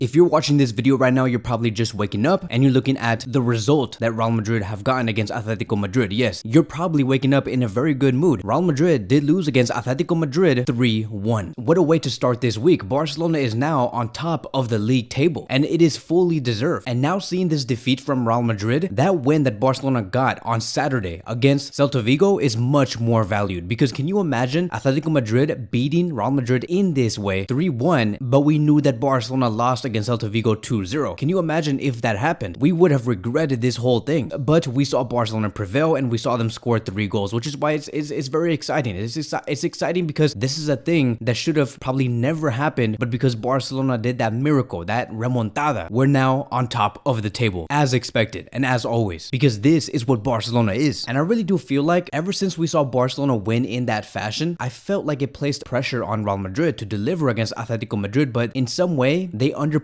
If you're watching this video right now, you're probably just waking up and you're looking at the result that Real Madrid have gotten against Atletico Madrid. Yes, you're probably waking up in a very good mood. Real Madrid did lose against Atletico Madrid 3-1. What a way to start this week. Barcelona is now on top of the league table and it is fully deserved. And now seeing this defeat from Real Madrid, that win that Barcelona got on Saturday against Celta Vigo is much more valued, because can you imagine Atletico Madrid beating Real Madrid in this way 3-1, but we knew that Barcelona lost against Celta Vigo 2-0. Can you imagine if that happened? We would have regretted this whole thing. But we saw Barcelona prevail and we saw them score 3 goals, which is why it's very exciting. It's exciting because this is a thing that should have probably never happened, but because Barcelona did that miracle, that remontada, we're now on top of the table, as expected and as always, because this is what Barcelona is. And I really do feel like ever since we saw Barcelona win in that fashion, I felt like it placed pressure on Real Madrid to deliver against Atletico Madrid, but in some way they underperformed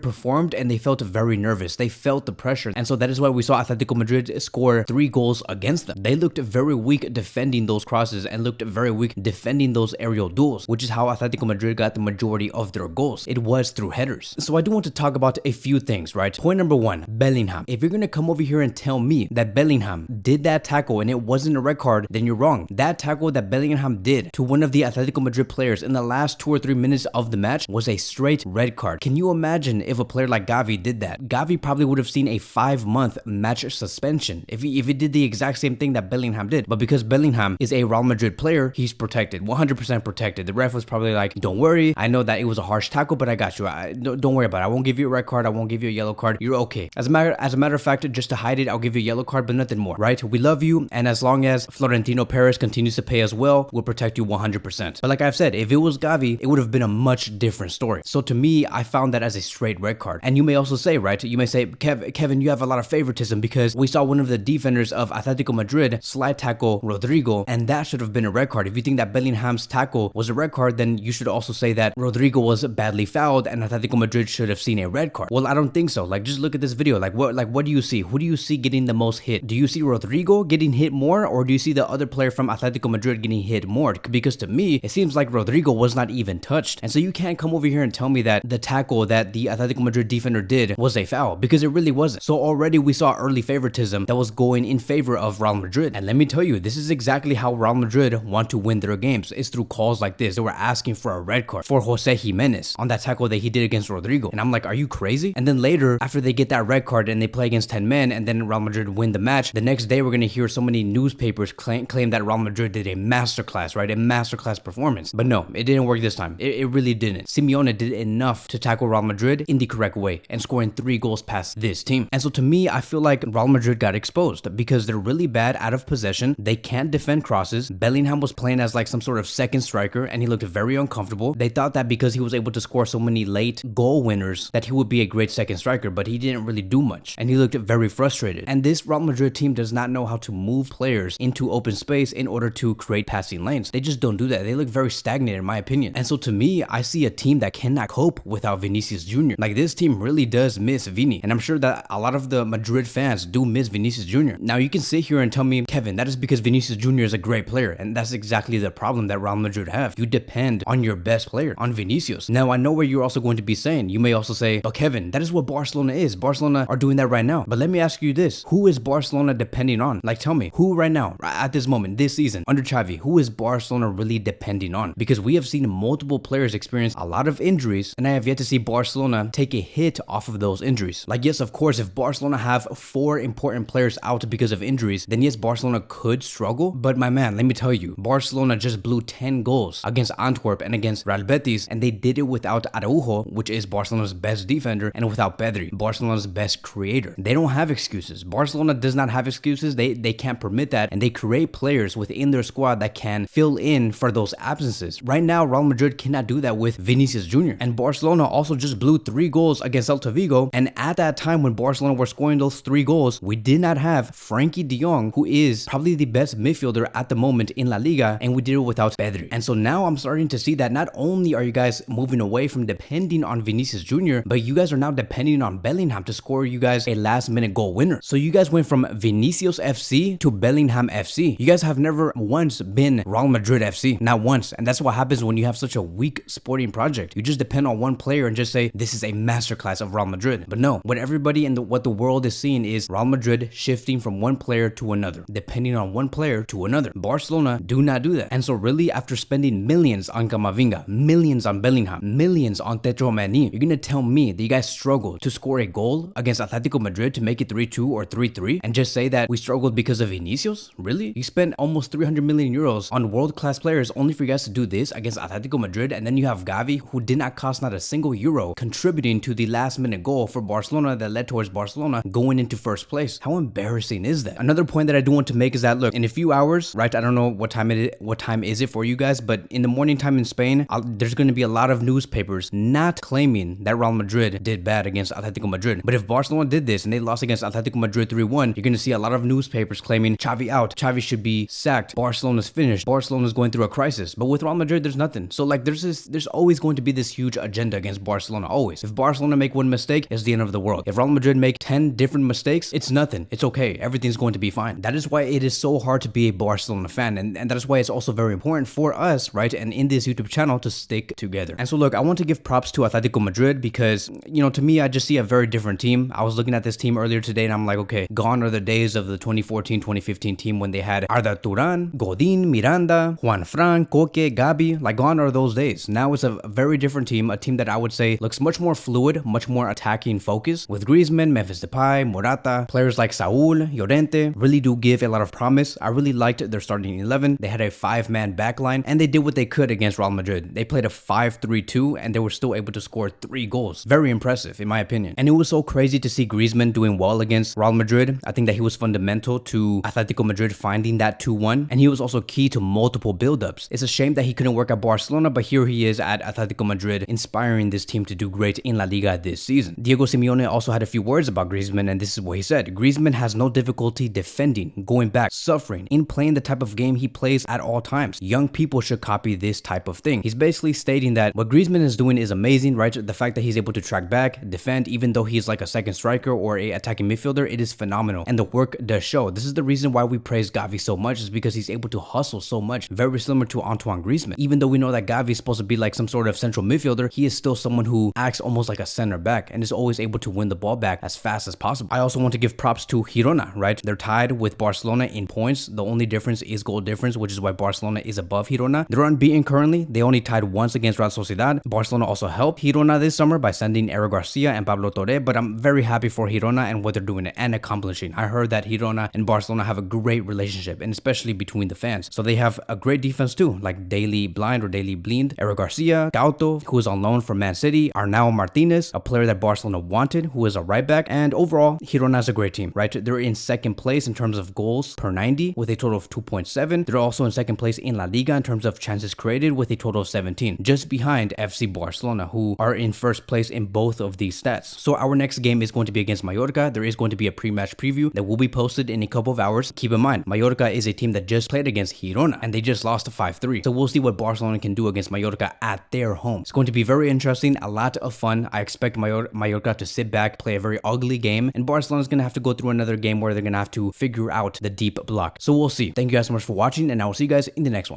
and they felt very nervous. They felt the pressure, and so that is why we saw Atletico Madrid score 3 goals against them. They looked very weak defending those crosses and looked very weak defending those aerial duels, which is how Atletico Madrid got the majority of their goals. It was through headers. So I do want to talk about a few things, right? Point number 1, Bellingham. If you're gonna come over here and tell me that Bellingham did that tackle and it wasn't a red card, then you're wrong. That tackle that Bellingham did to one of the Atletico Madrid players in the last 2 or 3 minutes of the match was a straight red card. Can you imagine if a player like Gavi did that? Gavi probably would have seen a 5-month match suspension if he did the exact same thing that Bellingham did. But because Bellingham is a Real Madrid player, he's protected, 100% protected. The ref was probably like, don't worry, I know that it was a harsh tackle, but I got you. Don't worry about it. I won't give you a red card. I won't give you a yellow card. You're okay. As a matter of fact, just to hide it, I'll give you a yellow card, but nothing more, right? We love you, and as long as Florentino Perez continues to pay as well, we'll protect you 100%. But like I've said, if it was Gavi, it would have been a much different story. So to me, I found that as a straight red card. And you may also say, right, you may say, Kevin, you have a lot of favoritism because we saw one of the defenders of Atletico Madrid slide tackle Rodrigo, and that should have been a red card. If you think that Bellingham's tackle was a red card, then you should also say that Rodrigo was badly fouled and Atletico Madrid should have seen a red card. Well, I don't think so. Like, just look at this video. What do you see? Who do you see getting the most hit? Do you see Rodrigo getting hit more, or do you see the other player from Atletico Madrid getting hit more? Because to me, it seems like Rodrigo was not even touched. And so you can't come over here and tell me that the tackle that the Atletico Madrid defender did was a foul, because it really wasn't. So already we saw early favoritism that was going in favor of Real Madrid. And let me tell you, this is exactly how Real Madrid want to win their games. It's through calls like this. They were asking for a red card for Jose Jimenez on that tackle that he did against Rodrigo. And I'm like, are you crazy? And then later, after they get that red card and they play against 10 men and then Real Madrid win the match, the next day we're going to hear so many newspapers claim that Real Madrid did a masterclass, right? A masterclass performance. But no, it didn't work this time. It really didn't. Simeone did enough to tackle Real Madrid in the correct way and scoring 3 goals past this team. And so to me, I feel like Real Madrid got exposed because they're really bad out of possession. They can't defend crosses. Bellingham was playing as like some sort of second striker and he looked very uncomfortable. They thought that because he was able to score so many late goal winners that he would be a great second striker, but he didn't really do much and he looked very frustrated. And this Real Madrid team does not know how to move players into open space in order to create passing lanes. They just don't do that. They look very stagnant in my opinion. And so to me, I see a team that cannot cope without Vinicius Jr. Like, this team really does miss Vini, and I'm sure that a lot of the Madrid fans do miss Vinicius Jr. Now you can sit here and tell me, Kevin, that is because Vinicius Jr. is a great player, and that's exactly the problem that Real Madrid have. You depend on your best player, on Vinicius. Now I know where you're also going to be saying. You may also say, but Kevin, that is what Barcelona is. Barcelona are doing that right now. But let me ask you this: who is Barcelona depending on? Like, tell me, who right now, at this moment, this season, under Xavi, who is Barcelona really depending on? Because we have seen multiple players experience a lot of injuries, and I have yet to see Barcelona take a hit off of those injuries. Like, yes, of course, if Barcelona have 4 important players out because of injuries, then yes, Barcelona could struggle. But my man, let me tell you, Barcelona just blew 10 goals against Antwerp and against Real Betis, and they did it without Araujo, which is Barcelona's best defender, and without Pedri, Barcelona's best creator. They don't have excuses. Barcelona does not have excuses. They can't permit that, and they create players within their squad that can fill in for those absences. Right now, Real Madrid cannot do that with Vinicius Jr. And Barcelona also just blew 3 goals against Celta Vigo, and at that time when Barcelona were scoring those 3 goals, we did not have Frankie de Jong, who is probably the best midfielder at the moment in La Liga, and we did it without Pedri. And so now I'm starting to see that not only are you guys moving away from depending on Vinicius Jr., but you guys are now depending on Bellingham to score you guys a last-minute goal winner. So you guys went from Vinicius FC to Bellingham FC. You guys have never once been Real Madrid FC, not once. And that's what happens when you have such a weak sporting project. You just depend on one player and just say, this is a masterclass of Real Madrid. But no, what everybody and what the world is seeing is Real Madrid shifting from one player to another, depending on one player to another. Barcelona do not do that. And so really, after spending millions on Camavinga, millions on Bellingham, millions on Tchouaméni, you're gonna tell me that you guys struggled to score a goal against Atletico Madrid to make it 3-2 or 3-3 and just say that we struggled because of Vinicius? Really? You spent almost 300 million euros on world-class players only for you guys to do this against Atletico Madrid, and then you have Gavi, who did not cost not a single euro, contributing to the last-minute goal for Barcelona that led towards Barcelona going into first place. How embarrassing is that? Another point that I do want to make is that, look, in a few hours, right, I don't know what time is it for you guys, but in the morning time in Spain, there's going to be a lot of newspapers not claiming that Real Madrid did bad against Atletico Madrid. But if Barcelona did this and they lost against Atletico Madrid 3-1, you're going to see a lot of newspapers claiming Xavi out, Xavi should be sacked, Barcelona's finished, Barcelona's going through a crisis. But with Real Madrid, there's nothing. So like there's always going to be this huge agenda against Barcelona, always. If Barcelona make one mistake, it's the end of the world. If Real Madrid make 10 different mistakes, it's nothing. It's okay. Everything's going to be fine. That is why it is so hard to be a Barcelona fan, and that is why it's also very important for us, right, and in this YouTube channel to stick together. And so look, I want to give props to Atletico Madrid because, you know, to me, I just see a very different team. I was looking at this team earlier today and I'm like, okay, gone are the days of the 2014-2015 team when they had Arda Turan, Godin, Miranda, Juan Fran, Koke, Gabi. Like, gone are those days. Now it's a very different team, a team that I would say looks much more fluid, much more attacking focus, with Griezmann, Memphis Depay, Morata, players like Saul, Llorente really do give a lot of promise. I really liked their starting 11. They had a 5-man backline and they did what they could against Real Madrid. They played a 5-3-2 and they were still able to score 3 goals. Very impressive in my opinion. And it was so crazy to see Griezmann doing well against Real Madrid. I think that he was fundamental to Atletico Madrid finding that 2-1, and he was also key to multiple build-ups. It's a shame that he couldn't work at Barcelona, but here he is at Atletico Madrid, inspiring this team to do great in La Liga this season. Diego Simeone also had a few words about Griezmann, and this is what he said. Griezmann has no difficulty defending, going back, suffering, in playing the type of game he plays at all times. Young people should copy this type of thing. He's basically stating that what Griezmann is doing is amazing, right? The fact that he's able to track back, defend, even though he's like a second striker or a attacking midfielder, it is phenomenal. And the work does show. This is the reason why we praise Gavi so much, is because he's able to hustle so much. Very similar to Antoine Griezmann. Even though we know that Gavi is supposed to be like some sort of central midfielder, he is still someone who acts almost like a center back and is always able to win the ball back as fast as possible. I also want to give props to Girona, right? They're tied with Barcelona in points. The only difference is goal difference, which is why Barcelona is above Girona. They're unbeaten currently. They only tied once against Real Sociedad. Barcelona also helped Girona this summer by sending Eric Garcia and Pablo Torre, but I'm very happy for Girona and what they're doing and accomplishing. I heard that Girona and Barcelona have a great relationship, and especially between the fans. So they have a great defense too, like Daily Blind or Daily Blind, Eric Garcia, Gauto, who is on loan from Man City, Arnau Martinez, a player that Barcelona wanted, who is a right back, and overall, Girona is a great team, right? They're in second place in terms of goals per 90 with a total of 2.7. They're also in second place in La Liga in terms of chances created with a total of 17, just behind FC Barcelona, who are in first place in both of these stats. So our next game is going to be against Mallorca. There is going to be a pre-match preview that will be posted in a couple of hours. Keep in mind, Mallorca is a team that just played against Girona and they just lost 5-3. So we'll see what Barcelona can do against Mallorca at their home. It's going to be very interesting, a lot of fun. I expect Mallorca to sit back, play a very ugly game, and Barcelona's going to have to go through another game where they're going to have to figure out the deep block. So we'll see. Thank you guys so much for watching, and I will see you guys in the next one.